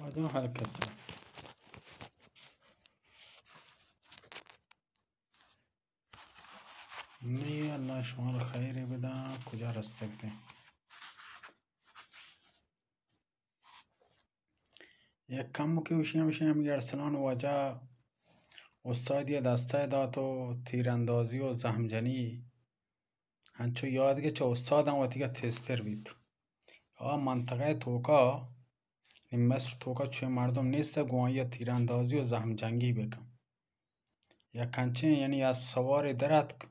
کجا هرکس نه الله شما رو خیری بده. کجا رسیدیم؟ یک کم که وشیم ارسلان واجه استادی دسته داد و تیراندازی و زخمزنی هنچو یادگه چه استادم و تیگه تستر بید. منطقه توکا این مصر توکا چوی مردم نیسته گوانی تیراندازی و زخمجنگی بکن. یا کنچه یعنی از سوار درد که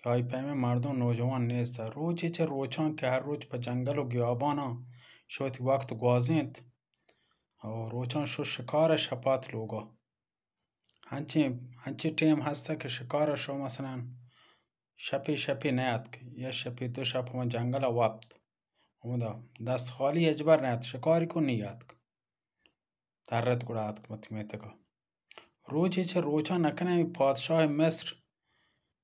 های پیمه مردم نوجوان نیسته. روچی چه روچان که هر روز پا جنگل و گیابانا شوتی وقت گوازیند و روچان شو شکار شپات لوگا. هنچی تیم هسته که شکار شو مثلا شپی نیاد که یا شپی دو شب همه جنگل وقت اومده دست خالی اجبر نیاد شکاری کن نیاد که ترد گراد که متیمیته که روچی چه روچان نکنه پادشاه مصر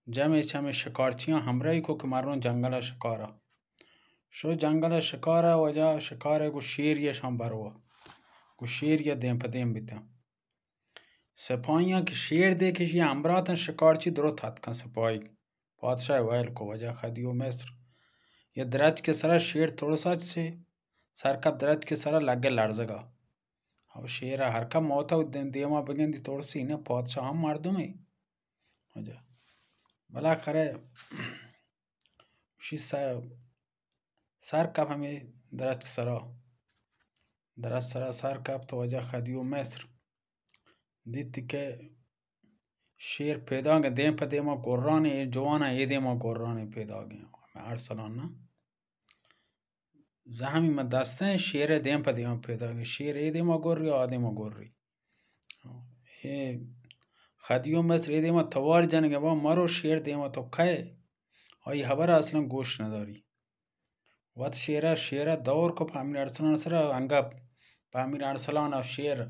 جمعی چمه شکارچیان همراهی کو که مردم جنگل شکاره شو جنگل شکاره وجه شکاره گو شیریش هم بروا گو شیر دیم پا دیم بیتم سپاهیان که شیر دیکش یه همراهتن شکارچی درو تاد کن سپاهی پادشاه ویل کو وجه خدیو مصر یه درج که سره شیر توڑ ساچ سی سرکب درج که سره لگه لرزگا او شیر هرکب موتا و دیما بگن دی توڑ سی اینه پادشاه هم مردمی وجه بالاخره وشی سرکب همی درج سره سرکب تو وجه خدیو مصر دیدی که شیر پیدا گه دیم پا دیما گرانی جوانا ای دیما گرانی پیدا گه ارسلان نه زهمی من دسته شیر دیم پا دیما پیدا گه شیر ای دیما گری و آدیما گری خدیو مصر ای دیما توار جنگه با مرو شیر دیما تو که های خبر اصلا گوش نداری وقت شیر دور کو پامیر ارسلان سره انگا پامیر ارسلان و شیر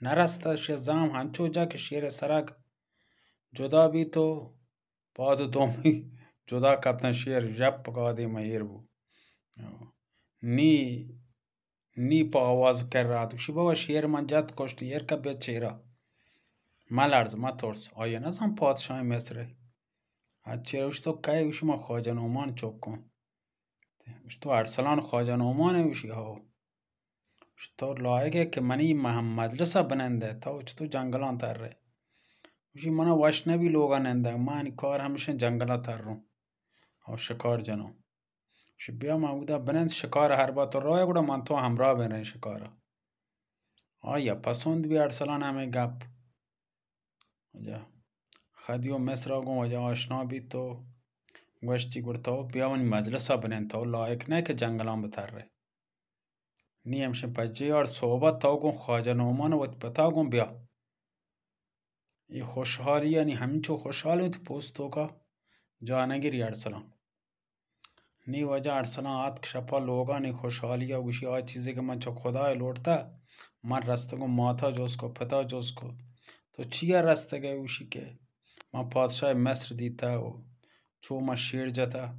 نرسته شیر زام هنچو جا که شیر سرک جدا بی تو پادو دومی جدا کپتن شیر جب پکا دیما ایر بو نی پا آواز کر رहा تو شی بابا شیر من جد کشت ایر که بیاد چیرا ما لرز ما ترس آیا نزم پادشاه مصره از چیره وش تو که وشی ما خواجه نومان چوب کن وش تو ارسلان خواجه نومانه وشی ها وش تو لایقه که منی مجلسه بننده تا وش تو جنگلان تر ره وشی منا وشنبی لوگا ننده مانی کار همیشه جنگلا تر رو او شکار جنو وشی بیا ما بودا بنند شکار هر با تو رای گوڑا من تو همراه بنره شکارا آیا پسند بی ارسلان همه گپ وجه خدیو مصر آگون وجه آشنا بی تو گوشتی گرتاو بیا ونی مجلسا بنند تو لایق نه که جنگلان بتر ره نی همشه پجه یار صحبت تا گون خواجه نومان و پتا گون بیا ای خوشحالی یعنی همین چو خوشحالی تو پوستو کا جا نگیری ارسلان نی وجه ارسلان آت کشپا لوگا نی خوشحالی یا گوشی آج چیزی که من چو خدای لوٹتا من رستگو ماتا جوز کو پتا جوز کو تو چیا رستگه گوشی که من پادشاه مصر دیتا و چو من شیر جتا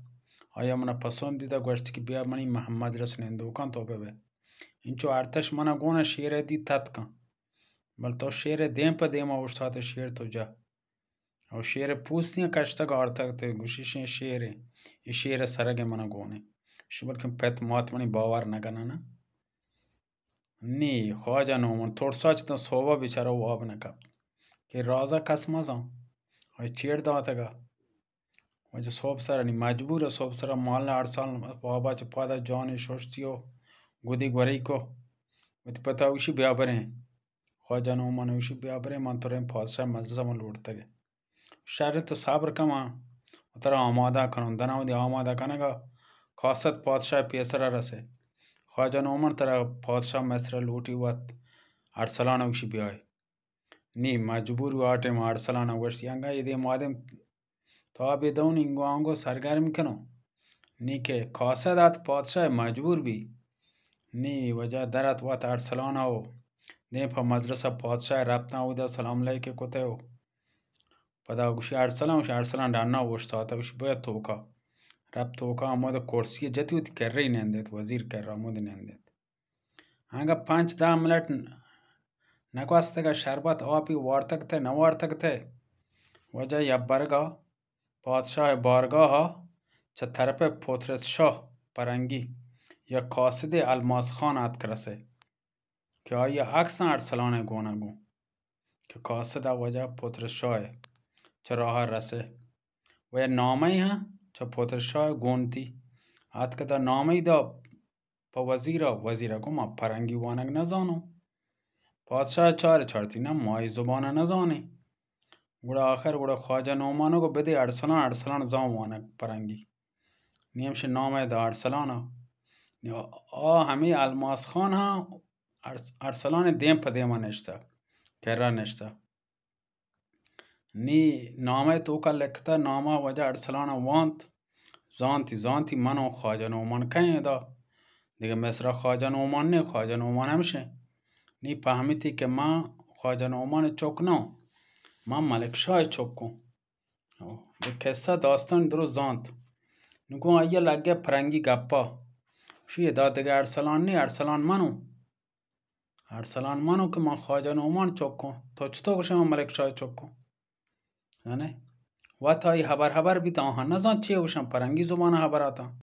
آیا من پسند دیتا گوشتی که بیا منی محمد رسنندو کن تو ببه این چو ارتش من گونه شیر دی تت کن بل تو شیر دیم پا دیم آوشتا تو شیر تو جا او شیر پوست نیا کشتا گارتا تو گوشیش شیره ای شیر سرگ من گونه شو بلکن پت مات منی باور نگنه نه نی خواجه نومن ترساچ تا صوبه بیچاره و آب نکب که رازا کس مزم های چیر داتگا وجه صوب سر نی مجبور صوب سر مال ارسال بابا چه پادا جانی شوشتیو گودی گوری کو وقتی پتا وشی بیا بره خواجه نومن وشی بیا بره من تو ریم پادشاه مجلس من لوٹتگه شهر تو صبر کما و ترا آماده کنم دنو دی آماده کنگا خواست پادشاه پیسر رسه خواجه نومن ترا پادشاه مصر لوٹی وقت ارسلان وشی بیای نی مجبور واٹه ما ارسلان وشی انگا ایده مادم تا بیدون اینگو آنگو سرگرم کنو نی که خواست دات پادشاه مجبور بی نی وجه درت وقت ارسلان او دیم پا مجلس پادشاه ربطن او دا سلام علیکه کته او پدا گوشی ارسلان دانا وشتا تا گوشی باید توکا رب توکا آمود کرسی جتی وتی کر رئی نندید وزیر کر آمود نندید هنگا 5-10 منٹ نکوستگا شربت آبی وارتگته نوارتگته وجه یبرگا پادشاه بارگاه چه طرف پوترس شاه پرنگی یا قاصد الماس خان ات کرسه که آیا اکسن ارسلان گونگو که قاصد وجه پوترس شاه چه راه رسه و یا نامه ها چه پوترس شاه گونتی ات که دا نامه دا پا وزیر گوما پرنگی وانگ نزانو پادشاه چارتی نه مای زبانه نزانی گوڑا آخر گوڑا خواجه نومانو کو بده ارسلان زاموانه پرنگی نیمش نامه دا ارسلان همی الماس خان ها ارسلان دیم پا دیما نشتا کرا نشتا نی نامه تو کا لکتا نامه وجه ارسلان وانت زانتی منو خواجه نومان کہیں دا دیگه مصر خواجه نومان نه خواجه نومان همشه نی فهمیتی که من خواجه نومان چوک نو من ملک شاه چوک کن به قصه داستان درو زانت نگو آیا لگه پرنگی گپا شوی دادگه ارسلان منو که من خواجه نومان چوک کن تو چطور گوشه من ملک شاه چوک کن یعنی و تا ای خبر بیتا آنها نزان چیه گوشم پرنگی زبان خبراتا